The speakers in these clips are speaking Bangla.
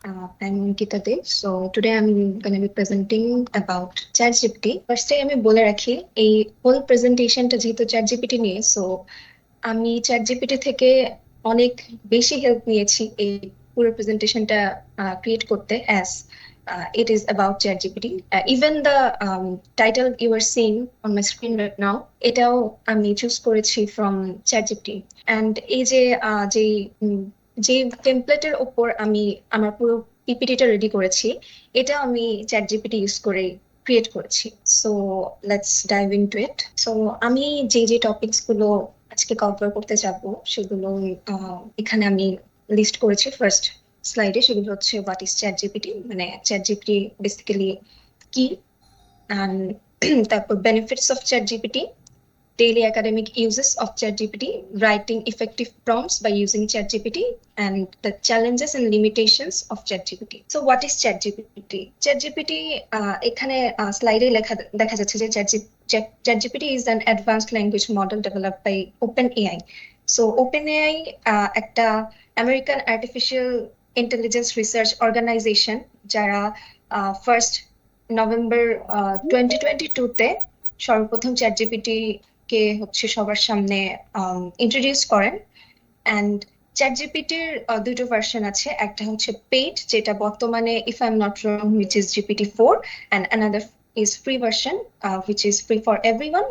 I'm Nikita De. So today I'm going to be presenting about ChatGPT. Firstly, আমি বলে রাখি এই হোল প্রেজেন্টেশনটা যেহেতু ChatGPT নিয়ে, সো আমি ChatGPT থেকে অনেক বেশি হেল্প নিয়েছি এই পুরো প্রেজেন্টেশনটা ক্রিয়েট করতে as it is about ChatGPT. Even the title you are seeing on my screen right now, এটাও আমি চুজ করেছি from ChatGPT. And এই যে যে টেমপ্লেটের ওপর আমি আমার পুরো পিপিটিটা রেডি করেছি, এটা আমি ChatGPT ইউজ করে ক্রিয়েট করেছি। So let's dive into it. So আমি যে টপিকস গুলো আজকে কভার করতে যাব সেগুলো এখানে আমি লিস্ট করেছি ফার্স্ট স্লাইডে। সেগুলো হচ্ছে হোয়াট ইজ ChatGPT, মানে ChatGPT বেসিক্যালি কি, and তারপর benefits of ChatGPT, daily academic uses of ChatGPT, writing effective prompts by using ChatGPT, and the challenges and limitations of ChatGPT. So what is ChatGPT? ChatGPT এখানে স্লাইডে দেখা যাচ্ছে যে ChatGPT is an advanced language model developed by OpenAI. So OpenAI একটা American artificial intelligence research organisation, যারা ফার্স্ট নভেম্বর 2022-তে সর্বপ্রথম ChatGPT কে হচ্ছে সবার সামনে ইন্ট্রোডিউস করেন। অ্যান্ড ChatGPT-র দুটো ভার্সন আছে, একটা হচ্ছে পেইড, যেটা বর্তমানে if I'm not wrong which is GPT-4, and another is free version which is free for everyone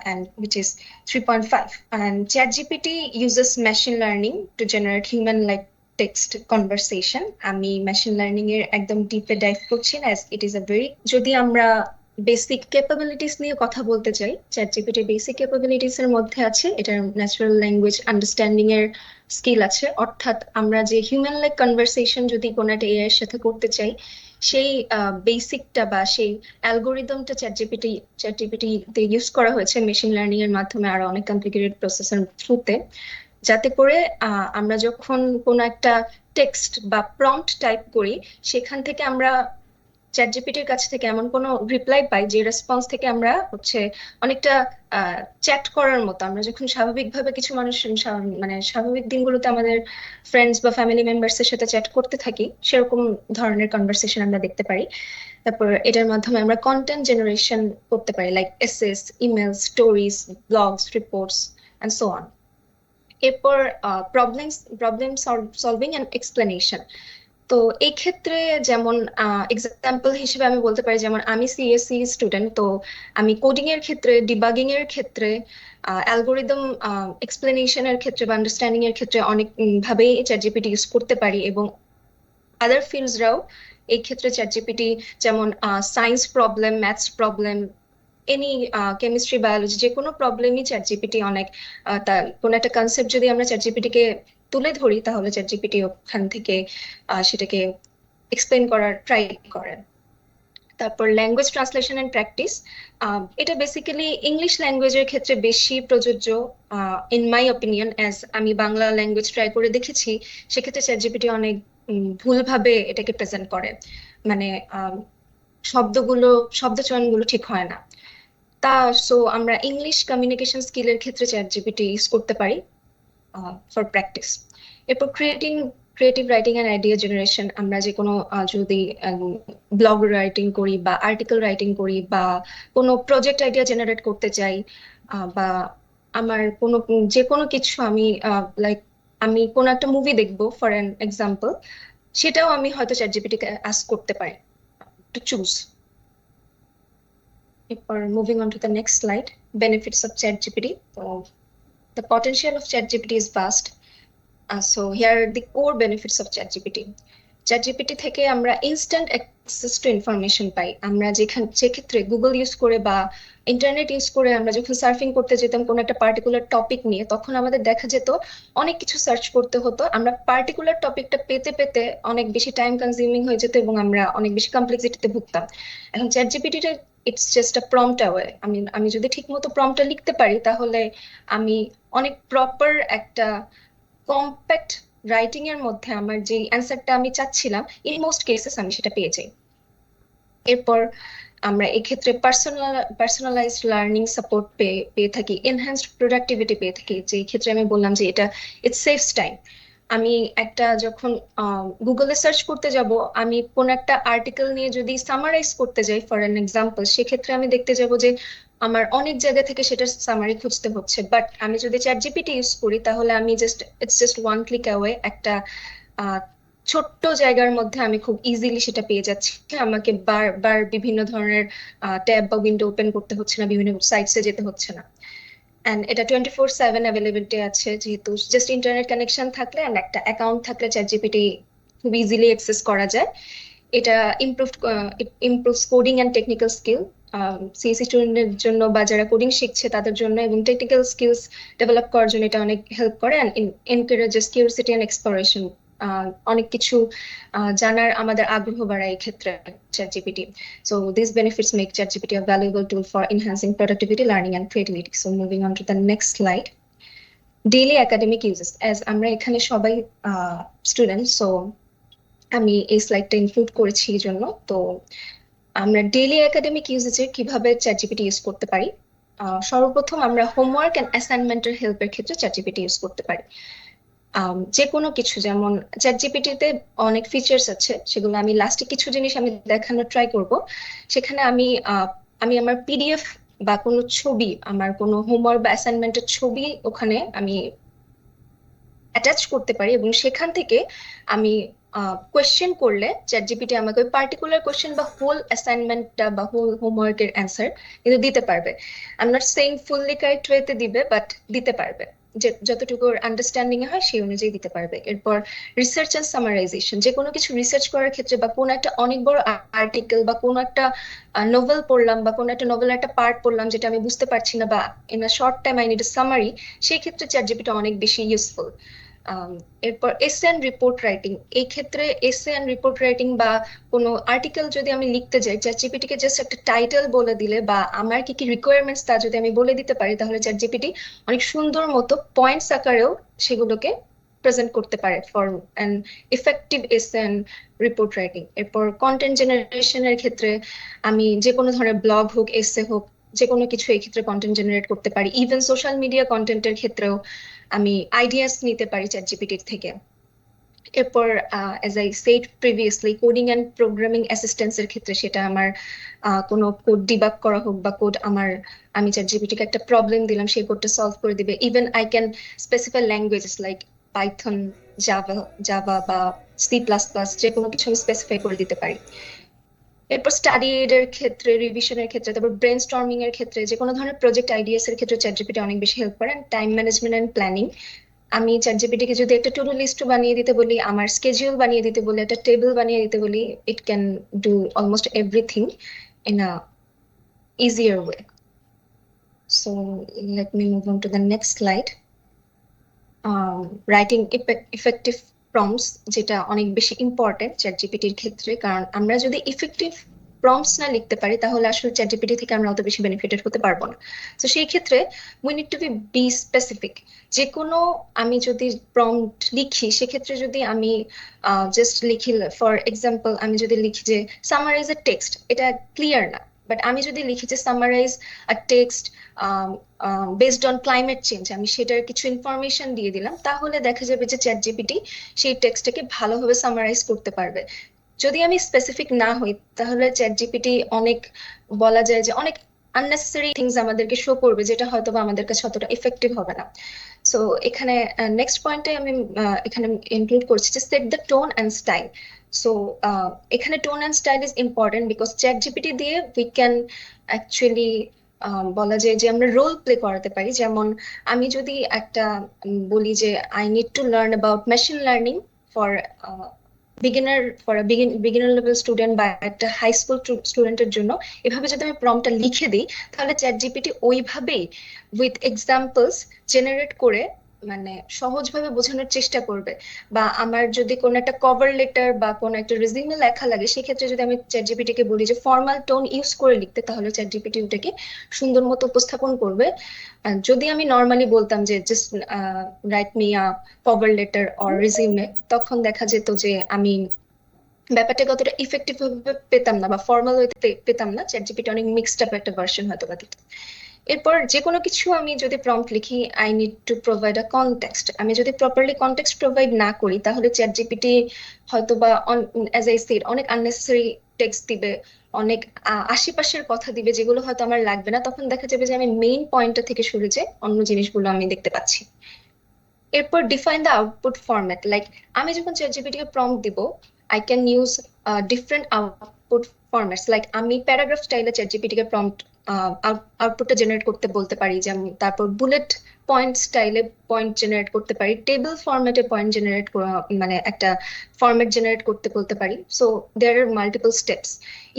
and which is 3.5. And ChatGPT uses machine learning to generate human like text conversation. আমি মেশিন লার্নিং এর একদম ডিপে ডাইভ করছি না, it is a very, যদি আমরা বেসিক ক্যাপাবিলিটিস নিয়ে কথা বলতে চাই, ChatGPT বেসিক ক্যাপাবিলিটিস এর মধ্যে আছে এটার ন্যাচারাল ল্যাঙ্গুয়েজ আন্ডারস্ট্যান্ডিং এর স্কিল আছে, অর্থাৎ আমরা যে হিউম্যান লাইক কনভারসেশন যদি কোনো একটা এআই এর সাথে করতে চাই, সেই বেসিকটা বা সেই অ্যালগোরিদমটা ChatGPT তে ইউজ করা হয়েছে মেশিন লার্নিং এর মাধ্যমে, আরো অনেক কমপ্লিকেটেড প্রসেসের থ্রুতে, যাতে করে আমরা যখন কোনো একটা টেক্সট বা প্রম্পট টাইপ করি, সেখান থেকে আমরা ChatGPT-র কাছ থেকে এমন কোনো রিপ্লাই পাই যে রেসপন্স থেকে আমরা হচ্ছে অনেকটা চ্যাট করার মতো, আমরা যখন স্বাভাবিকভাবে কিছু মানুষ মানে স্বাভাবিক দিনগুলোতে আমাদের ফ্রেন্ডস বা ফ্যামিলি মেম্বার্স এর সাথে চ্যাট করতে থাকি, সেরকম ধরনের কনভারসেশন আমরা দেখতে পারি। তারপর এটার মাধ্যমে আমরা কন্টেন্ট জেনারেশন করতে পারি, like essays, email, stories, blogs, reports and so on. এরপর প্রবলেম সলভিং এন্ড এক্সপ্লেনেশন। তো এই ক্ষেত্রে যেমন এক্সাম্পল হিসেবে আমি বলতে পারি, যেমন আমি সিএসসি স্টুডেন্ট, তো আমি কোডিং এর ক্ষেত্রে, ডিবাগিং এর ক্ষেত্রে, অ্যালগোরিদম এক্সপ্লেনেশনের ক্ষেত্রে বা আন্ডারস্ট্যান্ডিং এর ক্ষেত্রে অনেক ভাবেই ChatGPT ইউজ করতে পারি, এবং আদার ফিল্ডসরাও এই ক্ষেত্রে ChatGPT, যেমন science problem, maths problem, any chemistry, biology, যে কোনো প্রবলেমই ChatGPT অনেক, কোনো একটা কনসেপ্ট যদি আমরা ChatGPT কে তুলে ধরি, তাহলে ChatGPT ওখান থেকে সেটাকে এক্সপ্লেন করার ট্রাই করেন। তারপর ল্যাঙ্গুয়েজ ট্রান্সলেশন এন্ড প্র্যাকটিস, এটা বেসিক্যালি ইংলিশ ল্যাঙ্গুয়েজের ক্ষেত্রে বেশি প্রযোজ্য ইন মাই অপিনিয়ন, অ্যাজ আমি বাংলা ল্যাঙ্গুয়েজ ট্রাই করে দেখেছি, সেক্ষেত্রে ChatGPT অনেক ভুলভাবে এটাকে প্রেজেন্ট করে, মানে শব্দচয়নগুলো ঠিক হয় না। সো আমরা ইংলিশ কমিউনিকেশন স্কিলের ক্ষেত্রে ChatGPT ইউজ করতে পারি ফর প্র্যাকটিস। এরপর creative writing and idea generation, আমরা যে কোনো যদি ব্লগ রাইটিং করি বা আর্টিকেল রাইটিং করি বা কোনো প্রজেক্ট আইডিয়া জেনারেট করতে চাই, বা আমার যে কোনো কিছু আমি লাইক আমি কোনো একটা মুভি দেখবো ফর অ্যান এক্সাম্পল, সেটাও আমি হয়তো ChatGPT কে আস্ক করতে পারি to choose. Moving on to the next slide, benefits of ChatGPT. So the potential of ChatGPT is vast. So here are the core benefits of ChatGPT. ChatGPT থেকে আমরা ইনস্ট্যান্ট অ্যাক্সেস টু ইনফরমেশন পাই। আমরা যে ক্ষেত্রে গুগল ইউজ করে বা ইন্টারনেট ইউজ করে আমরা যখন সার্ফিং করতে যেতাম কোনো একটা পার্টিকুলার টপিক নিয়ে, তখন আমাদের দেখা যেত অনেক কিছু সার্চ করতে হতো, আমরা পার্টিকুলার টপিকটা পেতে পেতে অনেক বেশি টাইম কনজিউমিং হয়ে যেত এবং আমরা অনেক বেশি কমপ্লেক্সিটিতে ভুগতাম। এখন ChatGPT-টা it's just a prompt away. আমি যদি ঠিক মতো প্রম্পটটা লিখতে পারি, তাহলে আমি অনেক প্রপার একটা কম্প্যাক্ট রাইটিং এর মধ্যে আমার যে অ্যান্সারটা আমি চাচ্ছিলাম, ইন মোস্ট কেসেস আমি সেটা পেয়ে যাই। এরপর আমরা এক্ষেত্রে পার্সোনালাইজড লার্নিং সাপোর্ট পেয়ে থাকি, এনহ্যান্সড প্রোডাক্টিভিটি পেয়ে থাকি, যে ক্ষেত্রে আমি বললাম যে এটা ইট সেভস টাইম। আমি একটা যখন গুগলে সার্চ করতে যাব, আমি কোন একটা আর্টিকেল নিয়ে যদি সামারাইজ করতে যাই ফর এন এক্সাম্পল, সেক্ষেত্রে আমি দেখতে যাব যে আমার অনেক জায়গা থেকে সেটার সামারি খুঁজতে হচ্ছে। বাট আমি যদি চ্যাট জিপিটি ইউজ করি, তাহলে আমি it's just one click away, একটা আহ, ছোট্ট জায়গার মধ্যে আমি খুব ইজিলি সেটা পেয়ে যাচ্ছি। আমাকে বারবার বিভিন্ন ধরনের ট্যাব বা উইন্ডো ওপেন করতে হচ্ছে না, বিভিন্ন সাইটসে যেতে হচ্ছে না। এন্ড এটা 24/7 অ্যাভেলেবিলিটি আছে, যেহেতু জাস্ট ইন্টারনেট কানেকশন থাকলে এন্ড একটা অ্যাকাউন্ট থাকলে চ্যাট জিপিটি খুব ইজিলি অ্যাক্সেস করা যায়। এটা improve improves coding and technical skill CSC স্টুডেন্টের জন্য বা যারা কোডিং শিখছে তাদের জন্য, এবং টেকনিক্যাল স্কিলস ডেভেলপ করার জন্য এটা অনেক হেল্প করে and encourages curiosity and exploration. অনেক কিছু জানার আমাদের আগ্রহ বাড়ায় এই ক্ষেত্রে ChatGPT. So these benefits make ChatGPT a valuable tool for enhancing productivity, learning, and creativity. So moving on to the next slide. Daily academic uses. As আমরা এখানে সবাই স্টুডেন্ট, সো আমি এই স্লাইডটা ইনক্লুড করেছি এই জন্য। তো আমরা ডেইলি একাডেমিক ইউজেজে কিভাবে চ্যাটজিপিটি ইউজ করতে পারি। সর্বপ্রথম আমরা হোমওয়ার্ক এন্ড অ্যাসাইনমেন্টের হেল্পের ক্ষেত্রে চ্যাটজিপিটি ইউজ করতে পারি। যে কোনো কিছু, যেমন চ্যাটজিপিটিতে অনেক ফিচার্স আছে, সেগুলো আমি লাস্টে কিছু জিনিস আমি দেখানোর ট্রাই করব। সেখানে আমি আমার পিডিএফ বা কোনো ছবি, আমার কোনো হোমওয়ার্ক বা অ্যাসাইনমেন্টের ছবি ওখানে আমি অ্যাটাচ করতে পারি, এবং সেখান থেকে আমি কোয়েশ্চেন করলে চ্যাটজিপিটি আমাকে ওই পার্টিকুলার কোয়েশ্চেন বা হোল অ্যাসাইনমেন্টটা বা হোল হোমওয়ার্কের অ্যান্সার কিন্তু দিতে পারবে। I am not saying fully correct ওয়েতে দিবে, বাট দিতে পারবে, যে যতটুকু আন্ডারস্ট্যান্ডিং হয় সেই অনুযায়ী দিতে পারবে। এরপর রিসার্চ এন্ড সামারাইজেশন, যে কোনো কিছু রিসার্চ করার ক্ষেত্রে বা কোনো একটা অনেক বড় আর্টিকেল বা কোনো একটা নোভেল পড়লাম বা কোনো একটা নোভেল একটা পার্ট পড়লাম যেটা আমি বুঝতে পারছি না, বা in a short time I need a summary, সেই ক্ষেত্রে চ্যাটজিপিটি অনেক বেশি ইউজফুল। এরপর এসে এন্ড রিপোর্ট রাইটিং, এই ক্ষেত্রে এসে এন্ড রিপোর্ট রাইটিং বা কোনো আর্টিকেল যদি আমি লিখতে যাই, চ্যাটজিপিটি কে জাস্ট একটা টাইটেল বলে দিলে বা আমার কি কি রিকোয়ারমেন্টস তা যদি আমি বলে দিতে পারি, তাহলে চ্যাটজিপিটি অনেক সুন্দর মতো পয়েন্টস আকারেও সেগুলোকে প্রেজেন্ট করতে পারে ফর অ্যান ইফেক্টিভ এসে এন্ড রিপোর্ট রাইটিং। এরপর কন্টেন্ট জেনারেশনের ক্ষেত্রে আমি যে কোনো ধরনের ব্লগ হোক, এসে হোক, যে কোনো কিছু এই ক্ষেত্রে কন্টেন্ট জেনারেট করতে পারি। ইভেন সোশ্যাল মিডিয়া কন্টেন্টের ক্ষেত্রেও আমি আইডিয়াস নিতে পারি চ্যাটজিপিটির থেকে। এরপর as I said previously, coding and programming অ্যাসিস্ট্যান্সের ক্ষেত্রে সেটা আমার কোনো কোড ডিবাগ করা হোক বা কোড আমি চ্যাটজিপিটিকে একটা প্রবলেম দিলাম, সেই কোডটা সলভ করে দিবে। Even I can specify languages like Python, Java Java বা C++, যে কোনো কিছু আমি স্পেসিফাই করে দিতে পারি। এরপর স্টাডি এড এর ক্ষেত্রে, রিভিশনের ক্ষেত্রে, তারপর ব্রেন স্টর্মিং এর ক্ষেত্রে, যে কোনো ধরনের প্রজেক্ট আইডিয়াস এর ক্ষেত্রে চ্যাটজিপিটি অনেক বেশি হেল্প করে। টাইম ম্যানেজমেন্ট এন্ড প্ল্যানিং, আমি চ্যাটজিপিটি কে যদি একটা টু ডু লিস্ট বানিয়ে দিতে বলি, আমার স্কেডিউল বানিয়ে দিতে বলি, একটা টেবিল বানিয়ে দিতে বলি, it can do almost everything in a easier way. So let me move on to the next slide. Writing effective prompts, যেটা অনেক বেশি ইম্পর্টেন্ট চ্যাটজিপিটির ক্ষেত্রে, কারণ আমরা যদি ইফেক্টিভ প্রম্পটস না লিখতে পারি, তাহলে আসলে চ্যাটজিপিটি থেকে আমরা অত বেশি বেনিফিটেড হতে পারবো না। তো সেই ক্ষেত্রে we need two B specific. যে কোনো, আমি যদি প্রম্পট লিখি, সেক্ষেত্রে যদি আমি জাস্ট লিখি, ফর এক্সাম্পল আমি যদি লিখি যে সামারাইজ এ টেক্সট, এটা ক্লিয়ার না। বাট আমি যদি লিখি যে summarise a text based on climate change, আমি সেটার কিছু ইনফরমেশন দিয়ে দিলাম, তাহলে দেখা যাবে যে চ্যাটজিপিটি সেই টেক্সটটাকে ভালোভাবে সামারাইজ করতে পারবে। যদি আমি স্পেসিফিক না হই, তাহলে চ্যাটজিপিটি অনেক, বলা যায় যে অনেক আননেসেসারি থিংস আমাদেরকে শো করবে, যেটা হয়তো বা আমাদের কাছে অতটা ইফেক্টিভ হবে না। সো এখানে নেক্সট পয়েন্টে আমি এখানে ইনক্লুড করছি যে set the tone and style. So এখানে tone and style is important, because ChatGPT দিয়ে উই ক্যান অ্যাকচুয়ালি বলা যায় যে আমরা রোল প্লে করাতে পারি। যেমন আমি যদি একটা বলি যে I need to learn about machine learning for beginner level student বা একটা হাই স্কুল স্টুডেন্টের জন্য, এভাবে যদি আমি প্রম্পটটা লিখে দিই, তাহলে চ্যাটজিপিটি ওইভাবেই উইথ এক্সাম্পলস জেনারেট করে মানে সহজভাবে বোঝানোর চেষ্টা করবে। বা আমার যদি কোনো একটা কভার লেটার বা কোনো একটা রেজিউমে লেখা লাগে, সেক্ষেত্রে যদি আমি চ্যাটজিপিটি কে বলি যে ফর্মাল টোন ইউজ করে লিখতে, তাহলে চ্যাটজিপিটি ওটাকে সুন্দর মতো উপস্থাপন করবে। যদি আমি নর্মালি বলতাম যে just write me a cover letter or resume, তখন দেখা যেত যে আমি ব্যাপারটাকে অতটা ইফেক্টিভ ভাবে পেতাম না বা ফর্মাল ওয়েতে পেতাম না, চ্যাটজিপিটি অনেক মিক্সড আপ একটা ভার্সন হয়তো বা দিত। এরপর যে কোনো কিছু আমি যদি প্রম্পট লিখি, I need to provide a context. আমি যদি প্রপারলি কনটেক্সট প্রোভাইড না করি, তাহলে চ্যাট জিপিটি হয়তো বা অ্যাজ আই সেড অনেক আননেসেসারি টেক্সট দিবে, অনেক আশেপাশের কথা দিবে যেগুলো হয়তো আমার লাগবে না। তখন দেখা যাবে যে আমি মেইন পয়েন্টটা থেকে সরে যে অন্য জিনিসগুলো আমি দেখতে পাচ্ছি। এরপর define the output format, like আমি যখন চ্যাট জিপিটি কে প্রম্পট দিব, I can use different output formats. Like আমি প্যারাগ্রাফ স্টাইলে চ্যাট জিপিটি কে প্রম্পট আউটপুটটা জেনারেট করতে বলতে পারি, যেমন তারপর বুলেট পয়েন্ট স্টাইলে পয়েন্ট জেনারেট করতে পারি, টেবিল ফরম্যাটে পয়েন্ট জেনারেট মানে একটা ফরম্যাট জেনারেট করতে বলতে পারি। So there are multiple steps.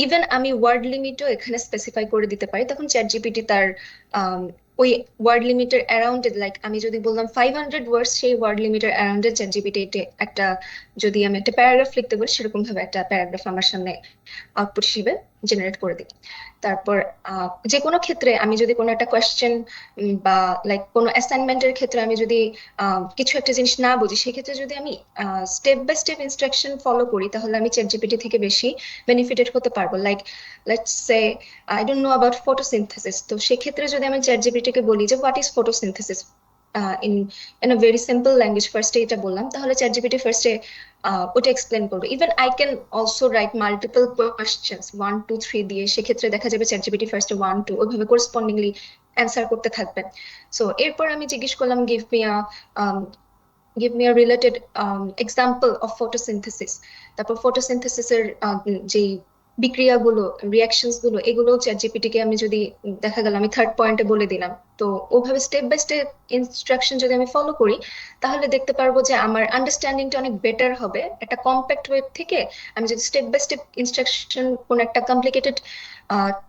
Even আমি ওয়ার্ড লিমিটও এখানে স্পেসিফাই করে দিতে পারি, তখন চ্যাট জিপিটি তার ওই ওয়ার্ড লিমিটের অ্যারাউন্ডে, লাইক আমি যদি বললাম 500 ওয়ার্ডস, সেই ওয়ার্ড লিমিটের অ্যারাউন্ডে চ্যাট জিপিটি একটা, যদি আমি একটা প্যারাগ্রাফ লিখতে বলি, সেরকম ভাবে একটা প্যারাগ্রাফ আমার সামনে আউটপুট হিসেবে জেনারেট করে দিই। তারপর যে কোনো ক্ষেত্রে আমি যদি কোনো একটা কোয়েশ্চেন বা লাইক কোনো অ্যাসাইনমেন্টের ক্ষেত্রে আমি যদি কিছু একটা জিনিস না বুঝি, সেক্ষেত্রে যদি আমি step by step instruction follow করি, তাহলে আমি চ্যাট জিপিটি থেকে বেশি বেনিফিটেড হতে পারবো। Like let's say I don't know about photosynthesis, তো সেক্ষেত্রে যদি আমি চ্যাট জিপিটি কে বলি যে what is photosynthesis in in a very simple language, ফার্স্টে এটা বললাম, তাহলে চ্যাট জিপিটি ফার্স্টে ওটা এক্সপ্লেন করবে। Even I can also right multiple questions 1 2 3 দিয়ে, সেক্ষেত্রে দেখা যাবে চ্যাট জিপিটি ফার্স্টে 1 2 ওইভাবে করেসপন্ডিংলি অ্যান্সার করতে থাকবে। সো এরপর আমি জিজ্ঞেস করলাম give me a related example of photosynthesis। তারপর ফটোসিনথেসিসের যে বিক্রিয়াগুলো, রিয়াকশনস গুলো, এগুলো চ্যাট জিপিটি কে আমি যদি দেখা গেল আমি থার্ড পয়েন্টে বলে দিলাম, তো ওভাবে স্টেপ বাই স্টেপ ইনস্ট্রাকশন যদি আমি ফলো করি, তাহলে দেখতে পারবো যে আমার আন্ডারস্ট্যান্ডিংটা অনেক বেটার হবে। একটা কম্প্যাক্ট ওয়েব থেকে আমি যদি স্টেপ বাই স্টেপ ইনস্ট্রাকশন কোন একটা কমপ্লিকেটেড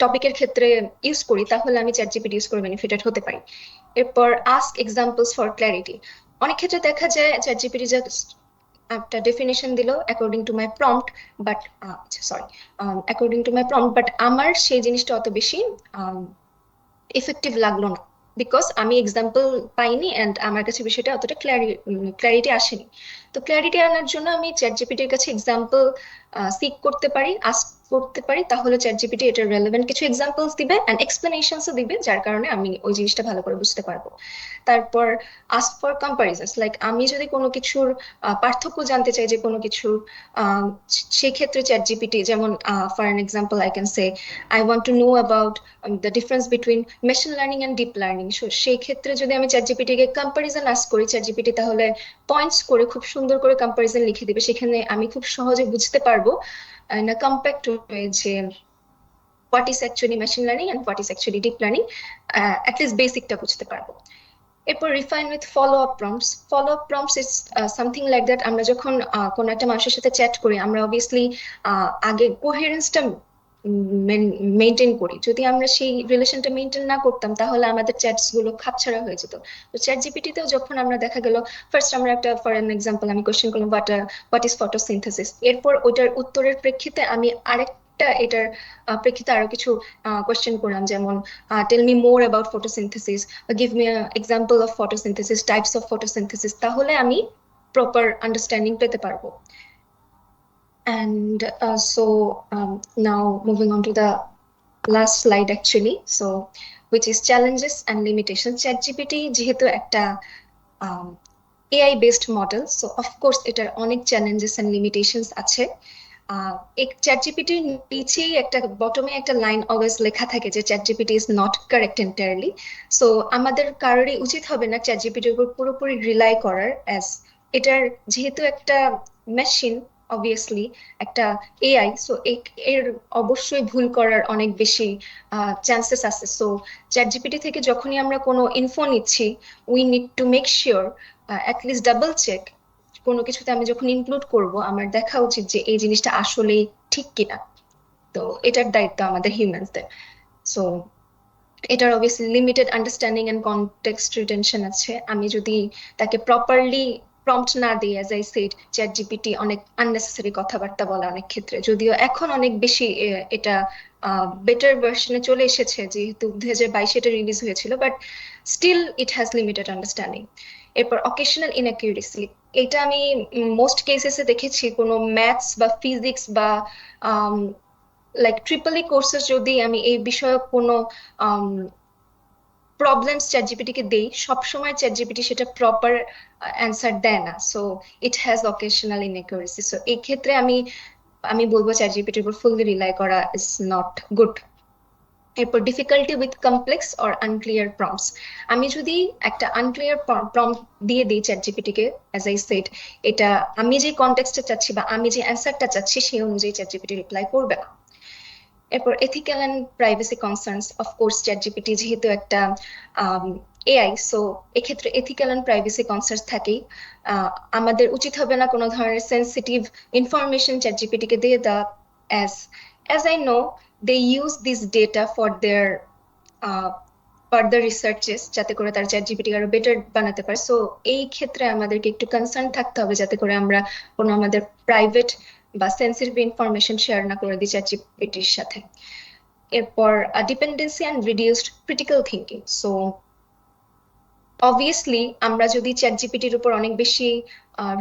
টপিকের ক্ষেত্রে ইউজ করি, তাহলে আমি চ্যাট জিপিটি ইউজ করে বেনিফিটেড হতে পারি। এরপর আস্ক এক্সাম্পলস ফর ক্ল্যারিটি। অনেক ক্ষেত্রে দেখা যায় চ্যাট জিপিটি জাস্ট একটা ডেফিনেশন দিল according to my prompt, but sorry according to my prompt, but আমার সেই জিনিসটা অত বেশি ইফেক্টিভ লাগলো না, বিকজ আমি এক্সাম্পল পাইনি অ্যান্ড আমার কাছে বিষয়টা অতটা ক্ল্যারিটি আসেনি। তো ক্ল্যারিটি আনার জন্য আমি চ্যাট জিপিটির কাছে এক্সাম্পল সিক করতে পারি, আস্ক করতে পারি, তাহলে চ্যাট জিপিটি এটার রেলেভেন্ট কিছু এক্সাম্পলস দিবে অ্যান্ড এক্সপ্লেনেশনসও দিবে, যার কারণে আমি ওই জিনিসটা ভালো করে বুঝতে পারবো। তারপর আস্ক ফর কম্পারিজনস, লাইক আমি যদি কোনো কিছুর পার্থক্য জানতে চাই যে কোনো কিছুর, সেক্ষেত্রে চ্যাট জিপিটি, যেমন for an example I can say I want to know about the difference between machine learning and deep learning. সেই ক্ষেত্রে যদি আমি চ্যাট জিপিটি কে কম্পারিজন আস্ক করি, চ্যাট জিপিটি তাহলে পয়েন্টস করে খুব সুন্দর করে কম্পারিজন লিখে দিবে, সেখানে আমি খুব সহজে বুঝতে পারবো ইন আ কম্প্যাক্ট ওয়ে যে what is actually machine learning and what is actually deep learning, at least বেসিকটা বুঝতে পারবো। এরপর refine with follow up prompts. Follow up prompts is something like that, আমরা যখন কোনো একটা মানুষের সাথে চ্যাট করি, আমরা অবভিয়াসলি আগে কোহেরেন্সটা মেনটেন করি। যদি আমরা সেই রিলেশনটা মেনটেন না করতাম, তাহলে আমাদের চ্যাটস গুলো খাপছাড়া হয়ে যেত। তো চ্যাট জিপিটিতেও যখন আমরা দেখা গেল ফার্স্ট আমরা একটা, ফর এন এক্সাম্পল আমি কোশ্চেন করলাম হোয়াট ইজ ফটোসিনথেসিস, এরপর ওইটার উত্তরের প্রেক্ষিতে আমি আরেকটা এটার প্রেক্ষিতে আরো কিছু কোশ্চেন করলাম, যেমন tell me more about photosynthesis, give me example of photosynthesis, types of photosynthesis, তাহলে আমি প্রপার আন্ডারস্ট্যান্ডিং পেতে পারবো। And now moving on to the last slide actually, so which is challenges and limitations. ChatGPT যেহেতু একটা AI based model, so of course এটার অনেক challenges and limitations আছে। এই ChatGPT এর নিচেই একটা বটমে একটা লাইন অলওয়েজ লেখা থাকে যে ChatGPT is not correct entirely, so আমাদের কারোরই উচিত হবে না ChatGPT এর উপর পুরোপুরি রিলাই করার, অ্যাজ এটার যেহেতু একটা মেশিন, অবভিয়াসলি একটা এআই, সো এর অবশ্যই ভুল করার অনেক বেশি চান্সেস আছে। সো চ্যাট থেকে যখনই আমরা কোনো ইনফো নিচ্ছি, we need to make sure, at least double check, কোনো কিছুতে আমি যখন ইনক্লুড করব, আমার দেখা উচিত যে এই জিনিসটা আসলেই ঠিক কিনা। তো এটার দায়িত্ব আমাদের হিউম্যানসদের। সো এটার obviously limited understanding and context retention আছে। আমি যদি তাকে প্রপারলি প্রম্পট না দিই, as I said, ChatGPT অনেক আননেসেসারি কথাবার্তা বলে অনেক ক্ষেত্রে, যদিও এখন অনেক বেশি এটা বেটার ভার্সনে চলে এসেছে, যেহেতু 2022 এটা রিলিজ হয়েছিল, but still it has limited understanding. এরপর অকেশনাল ইনঅ্যাকিউরেসি, এটা আমি মোস্ট কেসেসে দেখেছি, কোনো ম্যাথস বা ফিজিক্স বা লাইক ট্রিপল ই কোর্সেস যদি আমি এই বিষয়ে কোনো প্রবলেমস চ্যাট জিপিটি কে দেই, সবসময় চ্যাট জিপিটি সেটা প্রপার অ্যান্সার দেয় না, so it has occasional inaccuracy. So এই ক্ষেত্রে আমি আমি বলবো চ্যাট জিপিটির উপর ফুললি রিলাই করা ইজ নট গুড। এরপর difficulty with complex or unclear prompts. আমি যদি একটা আনক্লিয়ার প্রম্পট দিয়ে দিই চ্যাট জিপিটিকে, অ্যাজ আই সেড, এটা আমি যে কনটেক্সটে চাচ্ছি বা আমি যে অ্যান্সারটা চাচ্ছি সেই অনুযায়ী চ্যাট জিপিটি রিপ্লাই করবে না। এরপর ethical and privacy concerns, of course chat GPT যেহেতু একটা এআই, সো এক্ষেত্রে এথিক্যাল অ্যান্ড প্রাইভেসি কনসার্নস থাকেই। আমাদের উচিত হবে না কোনো ধরনের সেন্সিটিভ ইনফরমেশন চ্যাট জিপিটিকে দিয়ে দেওয়া, as I know they use this data for their further researches, যাতে করে তার চ্যাট জিপিটি আরো বেটার বানাতে পারে। সো এই ক্ষেত্রে আমাদেরকে একটু কনসার্ন থাকতে হবে যাতে করে আমরা কোনো আমাদের প্রাইভেট বা সেন্সিটিভ ইনফরমেশন শেয়ার না করে দিই চ্যাট জিপিটির সাথে। এরপর dependency and reduced critical thinking. So obviously আমরা যদি চ্যাট জিপিটির উপর অনেক বেশি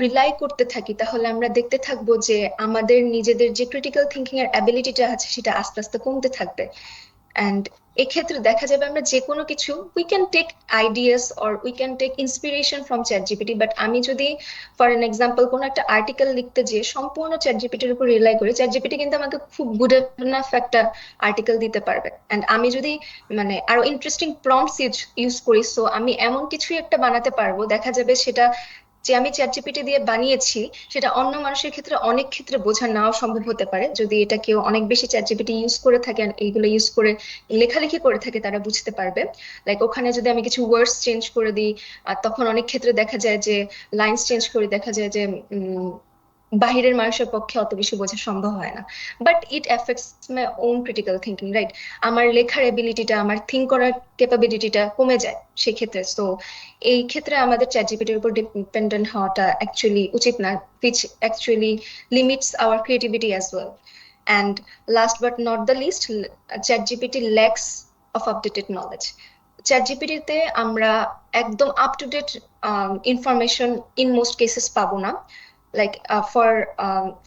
রিলাই করতে থাকি, তাহলে আমরা দেখতে থাকবো যে আমাদের নিজেদের যে ক্রিটিক্যাল থিঙ্কিং এর অ্যাবিলিটিটা আছে সেটা আস্তে আস্তে কমতে থাকবে। অ্যান্ড এক্ষেত্রে দেখা যাবে আমরা যে কোনো কিছু we can take ideas or we can take inspiration from ChatGPT, but আমি যদি ফর এন এক্সাম্পল কোনো একটা আর্টিকেল লিখতে যেয়ে সম্পূর্ণ চ্যাট জিপিটির উপর রিলাই করি, চ্যাট জিপিটি কিন্তু আমাকে খুব গুড এনাফ একটা আর্টিকেল দিতে পারবে। অ্যান্ড আমি যদি মানে আরো ইন্টারেস্টিং প্রম্পটস ইউজ করি, সো আমি এমন কিছুই একটা বানাতে পারবো, দেখা যাবে সেটা যে আমি চ্যাট জিপিটি দিয়ে বানিয়েছি সেটা অন্য মানুষের ক্ষেত্রে অনেক ক্ষেত্রে বোঝা নাও সম্ভব হতে পারে। যদি এটা কেউ অনেক বেশি চ্যাট জিপিটি ইউজ করে থাকে, এইগুলো ইউজ করে লেখালেখি করে থাকে, তারা বুঝতে পারবে। লাইক ওখানে যদি আমি কিছু ওয়ার্ডস চেঞ্জ করে দিই, তখন অনেক ক্ষেত্রে দেখা যায় যে লাইন্স চেঞ্জ করে দেখা যায় যে বাহিরের মানুষের পক্ষে অত বেশি বোঝা সম্ভব হয় না। But it effects my own critical thinking, right? আমার লেখার এবিলিটিটা, আমার থিঙ্ক করার ক্যাপাবিলিটিটা কমে যায় সেক্ষেত্রে। সো এই ক্ষেত্রে আমাদের চ্যাট জিপিটির উপর ডিপেন্ডেন্ট হওয়াটা অ্যাকচুয়ালি উচিত না, which actually limits our creativity as well. And last but not the least, ChatGPT lacks of updated knowledge. ChatGPT তে আমরা একদম up to date information in most cases পাবো না। Like for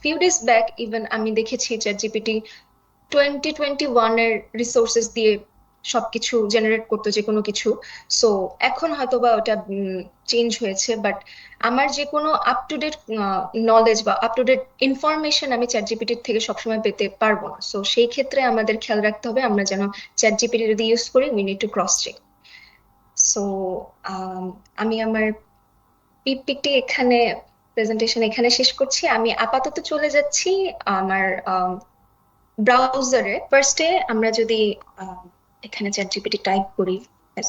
few days back even আমি দেখেছি ChatGPT 2021 এর রিসোর্সেস দিয়ে সবকিছু জেনারেট করতো, যে কোনো কিছু। সো এখন হয়তো বা ওটা চেঞ্জ হয়েছে, বাট আমার যে কোনো আপ টু ডেট নলেজ বা আপ টু ডেট ইনফরমেশন আমি চ্যাট জিপিটির থেকে সবসময় পেতে পারবো না। সো সেই ক্ষেত্রে আমাদের খেয়াল রাখতে হবে আমরা যেন চ্যাট জিপিটি যদি ইউজ করি we need to cross check. So আমি আমার পিপিটি এখানে প্রেজেন্টেশন এখানে শেষ করছি। আমি আপাতত চলে যাচ্ছি আমার ব্রাউজারে। ফার্স্টে আমরা যদি এখানে চ্যাট জিপিটি টাইপ করি,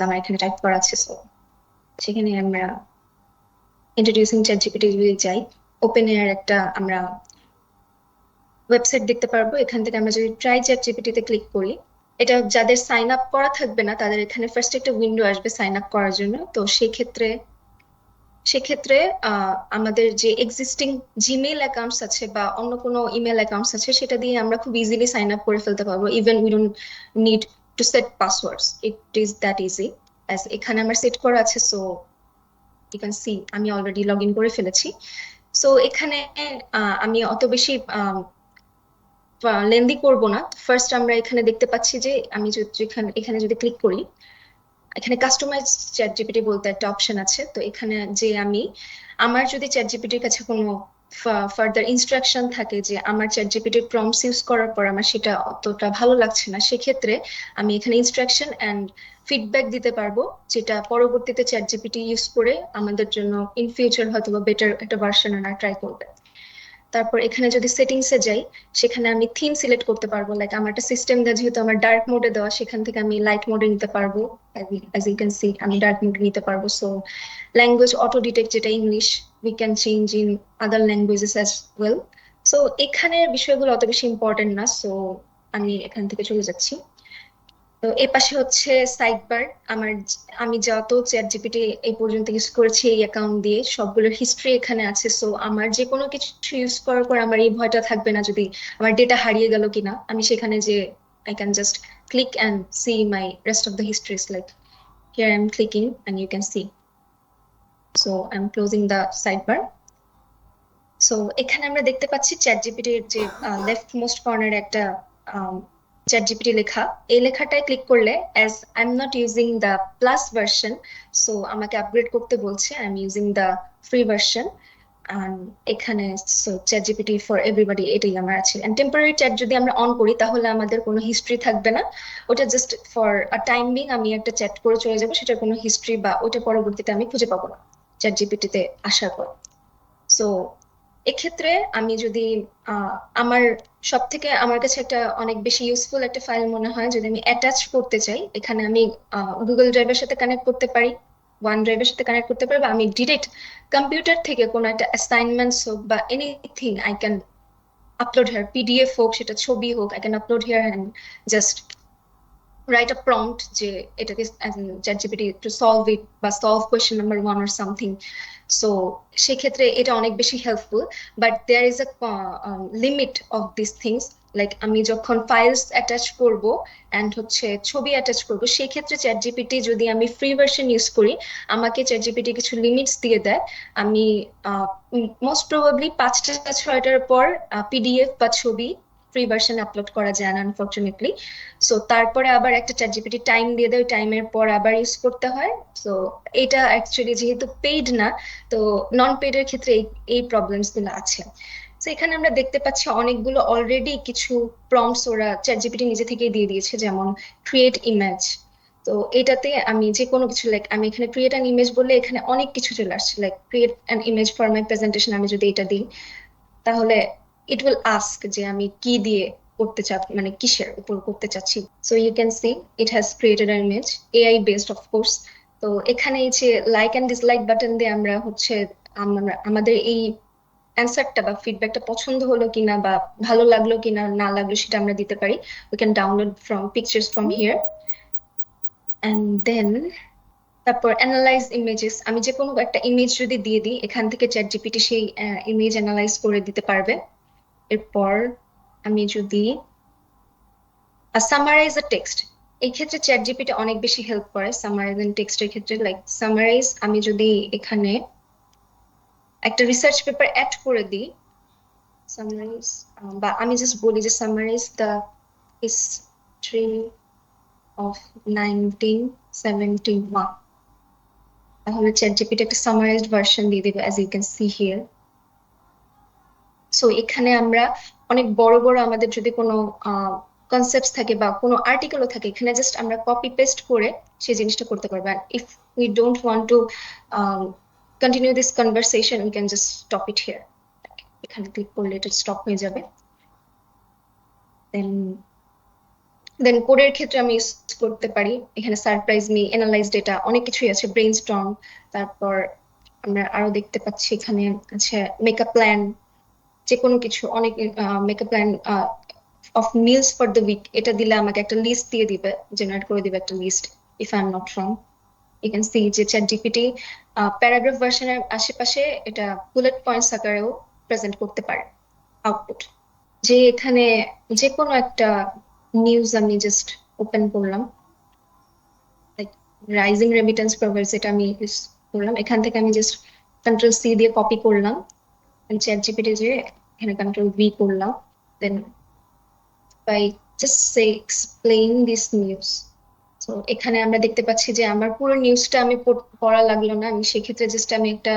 আমার এখানে টাইপ করা আছে, সো সেখানে আমরা ইন্ট্রোডিউসিং চ্যাট জিপিটি যদি যাই, ওপেন এয়ার একটা আমরা ওয়েবসাইট দেখতে পারবো। এখান থেকে আমরা যদি ট্রাই চ্যাট জিপিটিতে ক্লিক করি, এটা যাদের সাইন আপ করা থাকবে না তাদের এখানে ফার্স্ট একটা উইন্ডো আসবে সাইন আপ করার জন্য। তো সেক্ষেত্রে আমাদের যে এক্সিস্টিং জিমেইল অ্যাকাউন্টস আছে বা অন্য কোনো ইমেল অ্যাকাউন্টস আছে সেটা দিয়ে আমরা খুব ইজিলি সাইন আপ করে ফেলতে পারবো। Even we don't need to set passwords, it is that easy. As এখানে আমার সেট করা আছে, সো ইউ ক্যান সি আমি অলরেডি লগ ইন করে ফেলেছি। সো এখানে আমি অত বেশি লেন্দি করব না। ফার্স্ট আমরা এখানে দেখতে পাচ্ছি যে আমি এখানে যদি ক্লিক করি, এখানে কাস্টমাইজ চ্যাট জিপিটি বলতে একটা অপশন আছে। তো এখানে যে আমার যদি চ্যাট জিপিটির কাছে কোনো ফার্দার ইনস্ট্রাকশন থাকে যে আমার চ্যাট জিপিটির প্রম্পটস ইউজ করার পর আমার সেটা অতটা ভালো লাগছে না, সেক্ষেত্রে আমি এখানে ইনস্ট্রাকশন এন্ড ফিডব্যাক দিতে পারবো, যেটা পরবর্তীতে চ্যাট জিপিটি ইউজ করে আমাদের জন্য ইন ফিউচার হয়তো বা বেটার একটা ভার্সন আনার ট্রাই করবে। তারপর এখানে যদি সেটিংসে যাই, সেখানে আমি থিম সিলেক্ট করতে পারবো। লাইক আমার একটা সিস্টেম যেহেতু আমার ডার্ক মোডে দেওয়া, সেখান থেকে আমি লাইট মোডে নিতে পারবো। অ্যাজ ইউ ক্যান সি আমি ডার্ক মোডে নিতে পারবো। সো ল্যাঙ্গুয়েজ অটো ডিটেক্ট, যেটা English, we can change in other languages as well. So এখানের বিষয়গুলো অত বেশি ইম্পর্টেন্ট না, সো আমি এখান থেকে চলে যাচ্ছি। তো এই পাশে হচ্ছে সাইড বার। আমি যত চ্যাট জিপিটি এই পর্যন্ত ইউজ করেছি এই অ্যাকাউন্ট দিয়ে সবগুলোর হিস্ট্রি এখানে আছে। সো আমার যে কোনো কিছু ইউজ করার পর আমার এই ভয়টা থাকবে না যদি আমার ডেটা হারিয়ে গেল কিনা। আমি সেখানে যে I can just click and see my rest of the histories. Like here I'm clicking and you can see. So I'm closing the sidebar. So এখানে আমরা দেখতে পাচ্ছি চ্যাট জিপিটির যে লেফট মোস্ট কর্নারে একটা ChatGPT লেখা, এই লেখাটায় ক্লিক করলে as I am not using the plus version, so আমাকে আপগ্রেড করতে বলছে। I am using the free version. এখানে ChatGPT ফর এভরিবডি এটাই আমার আছে। এন্ড টেম্পোরারি চ্যাট যদি আমরা অন করি তাহলে আমাদের কোনো হিস্ট্রি থাকবে না। ওটা just for a time being আমি একটা চ্যাট করে চলে যাবো, সেটার কোনো হিস্ট্রি বা ওটা পরবর্তীতে আমি খুঁজে পাবো না ChatGPT তে আসার পর। সো এক্ষেত্রে আমি যদি আমার সব থেকে আমার কাছে একটা অনেক বেশি ইউজফুল একটা ফাইল মনে হয়, যদি আমি অ্যাটাচ করতে চাই, এখানে আমি গুগল ড্রাইভের সাথে কানেক্ট করতে পারি, ওয়ান ড্রাইভের সাথে কানেক্ট করতে পারি, বা আমি ডিরেক্ট কম্পিউটার থেকে কোনো একটা অ্যাসাইনমেন্টস হোক বা anything I can upload here, PDF হোক, সেটা ছবি হোক, I can upload here and just write a prompt যে এটাকে ChatGPT to solve it বা solve question number 1 or something. So সেক্ষেত্রে এটা অনেক বেশি helpful, but there is a limit of this things. Like আমি যখন ফাইলস অ্যাটাচ করব অ্যান্ড হচ্ছে ছবি অ্যাটাচ করব, সেক্ষেত্রে ChatGPT যদি আমি ফ্রি ভার্সন ইউজ করি, আমাকে ChatGPT কিছু লিমিটস দিয়ে দেয়। আমি মোস্ট প্রবাবলি 5টা 6টার পর পিডিএফ বা ছবি ফ্রি ভার্সন আপলোড করা যায় না আনফরচুনেটলি। সো তারপরে আবার একটা ChatGPT টাইম দিয়ে দেয়, টাইমের পর আবার ইউজ করতে হয়। সো এটা অ্যাকচুয়ালি যেহেতু পেইড না, তো নন পেইড এর ক্ষেত্রে এই প্রবলেমস গুলো আছে। তো এখানে আমরা দেখতে পাচ্ছি অনেকগুলো অলরেডি কিছু প্রম্পটস ওরা ChatGPT নিজে থেকেই দিয়ে দিয়েছে, যেমন ক্রিয়েট ইমেজ। তো এটাতে আমি যে কোনো কিছু, লাইক আমি এখানে ক্রিয়েট অ্যান ইমেজ বললে এখানে অনেক কিছু চলে আসছে, like create an image for my presentation. আমি যদি এটা দিই তাহলে ইট উইল আস্ক যে আমি কি দিয়ে করতে মানে কিসের উপর করতে চাচ্ছি। So you can see it has created an image, AI based of course. তো এখানে এই যে লাইক এন্ড ডিসলাইক বাটন দিয়ে আমরা হচ্ছে আমাদের এই অ্যান্সারটা বা ফিডব্যাকটা পছন্দ হলো কিনা বা ভালো লাগলো কিনা না লাগলো সেটা আমরা দিতে পারি। We can download from pictures from here. And then তারপর অ্যানালাইজ ইমেজেস, আমি যে কোনো একটা ইমেজ যদি দিয়ে দিই, এখান থেকে ChatGPT সেই ইমেজ অ্যানালাইজ করে দিতে পারবে। এরপর আমি যদি সামারাইজ আ টেক্সট, এই ক্ষেত্রে ChatGPT অনেক বেশি হেল্প করে সামারাইজ এন্ড টেক্সটের ক্ষেত্রে। লাইক সামারাইজ, আমি যদি এখানে একটা রিসার্চ পেপার অ্যাড করে দিই, সামারাইজ, বা আমি জাস্ট বলি যে সামারাইজ দ্য হিস্ট্রি অফ 1971, তাহলে ChatGPT একটা সামারাইজড ভার্সন দিয়ে দেবে, as you can see here. So এখানে আমরা অনেক বড় বড় আমাদের যদি কোনো কনসেপ্টস থাকে বা কোনো আর্টিকেলও থাকে, এখানে জাস্ট আমরা কপি পেস্ট করে সেই জিনিসটা করতে পারবো। আর if we don't want to continue this conversation, we can just stop it here. এখানে ক্লিক করলে এটা স্টপ হয়ে যাবে। দেন কোডের ক্ষেত্রে আমি ইউজ করতে পারি, এখানে সারপ্রাইজ মি, অ্যানালাইজ ডেটা, অনেক কিছুই আছে, ব্রেইনস্টর্ম। তারপর আমরা আরো দেখতে পাচ্ছি এখানে আছে মেকআপ প্ল্যান, যে কোনো কিছু, অনেক make up plan of meals for the week, এটা দিলে আমাকে একটা লিস্ট দিয়ে দিবে, জেনারেট করে দিবে একটা list, if I am not wrong. You can see যে ChatGPT প্যারাগ্রাফ ভার্সনের আশেপাশে এটা বুলেট পয়েন্টস আকারেও প্রেজেন্ট করতে পারে আউটপুট। যে এখানে যে কোনো একটা নিউজ আমি জাস্ট ওপেন করলাম, লাইক রাইজিং রেমিটেন্স প্রভাইডস, এটা আমি ইউজ করলাম, এখান থেকে আমি জাস্ট Ctrl+C দিয়ে কপি করলাম, ChatGPT যে এখানে Ctrl+V করলাম, then by just say explain this news. তো এখানে আমরা দেখতে পাচ্ছি যে আমার পুরো নিউজটা আমি পড়া লাগলো না, আমি সেক্ষেত্রে জাস্ট আমি একটা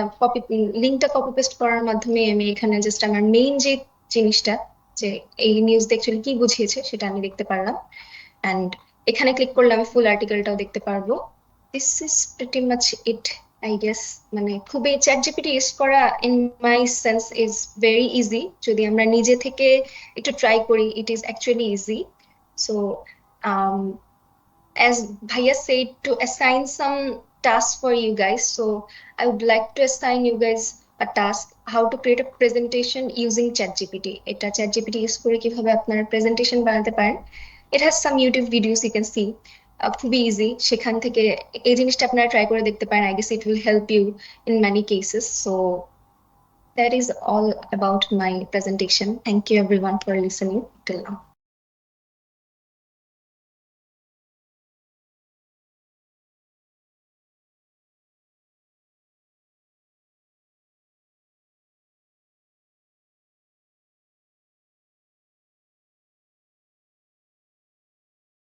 লিঙ্কটা কপি পেস্ট করার মাধ্যমে আমি এখানে জাস্ট আমার মেইন যে জিনিসটা, যে এই নিউজ অ্যাকচুয়ালি কি বুঝিয়েছে সেটা আমি দেখতে পারলাম। অ্যান্ড এখানে ক্লিক করলে আমি ফুল আর্টিকেলটাও দেখতে পারবো। This is pretty much it, I guess. মানে খুবই ChatGPT ইউজ করা in my sense is very easy, যদি আমরা নিজে থেকে একটু ট্রাই করি, it is actually easy. So as Bhaiya said, to assign some tasks for you guys. So I would like to assign you guys a task, how to create a presentation using ChatGPT. এটা ChatGPT use করে কিভাবে আপনারা প্রেজেন্টেশন বানাতে পারেন। It has some YouTube videos you can see. খুবই ইজি, সেখান থেকে এই জিনিসটা আপনারা ট্রাই করে দেখতে পারেন। I guess it will help you in many cases. So that is all about my presentation. Thank you everyone for listening till now.